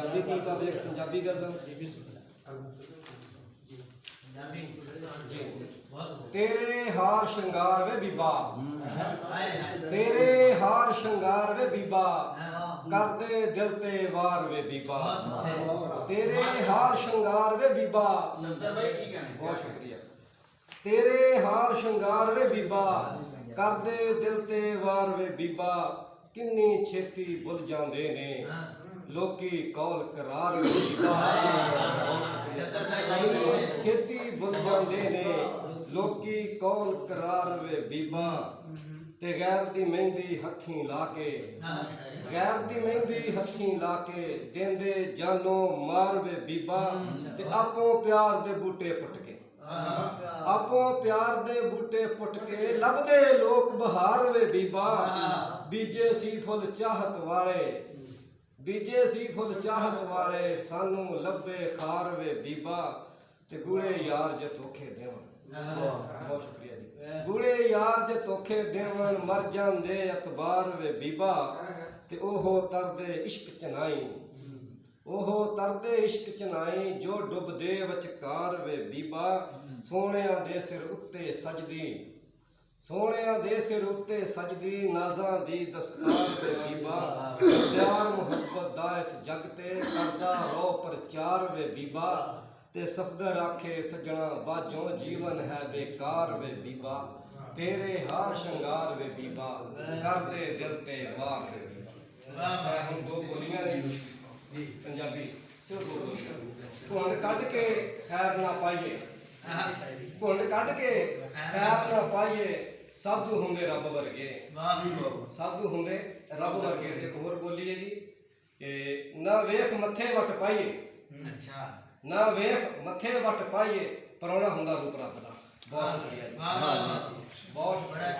पंजाबी की का देख पंजाबी गर्दन तेरे हार श्रृंगार वे बीबा, तेरे हार श्रृंगार वे बीबा, कर दे दिल ते वार वे बीबा, तेरे हार श्रृंगार वे बीबा। बहुत शुक्रिया। तेरे हार श्रृंगार वे बीबा, कर दे दिल ते वार वे बीबा, किन्नी छेती भुल जांदे ने लोकी कौल करार वे बीबा। छेती भुल जांदे ने लोकी कौल करार वे बीबा, ते गैर दी मेहंदी हथीं ला के, गैर दी मेहंदी हथीं ला के देंदे जानो मार वे बीबा, ते आपो प्यार दे बूटे पुट के, आपो प्यार दे बूटे पुट के लभदे लोक बहार वे बीबा। बीजे सी फुल चाहत वाले, बीजे सी फुल चाहत वाले सानू लभे खार वे बीबा, ते गुड़े यार जे धोखे देवन। बहुत शुक्रिया जी। गुड़े यार जे धोखे देवन मर जांदे अतबार वे बीबा, ते ओहो तरदे इश्क चनाई, ओहो तरदे इश्क चनाई जो डुबदे वचकार वे बीबा। सोहणिया दे सिर उत्ते सजदी, सोहणिया दे सिर उत्ते सजदी नाज़ां दी दस्तार वे बीबा, प्यार मुहब्बत दा इस जग ते करदा रो प्रचार वे बीबा, ते सफदर आखे सजना बाजों जीवन है बेकार वे बीबा। तेरे हार श्रृंगार वे बीबा, कर दे दिल ते वार वे बीबा। हम दो बोलियां ने पंजाबी सिर्फ दो बोलियां। घुंड कढ़ के खैर ना पाइए, घुंड कढ़ के खैर ना पाइए, साधु होंगे रब वर्गे, साधु होंगे रब वर्गे। एक होर बोली है जी, ना वेख मथे वट पाइए, ना वेख मथे वट पाइए, परौना हुंदा रूप रब दा। बहुत शुक्रिया जी, बहुत शुक्रिया।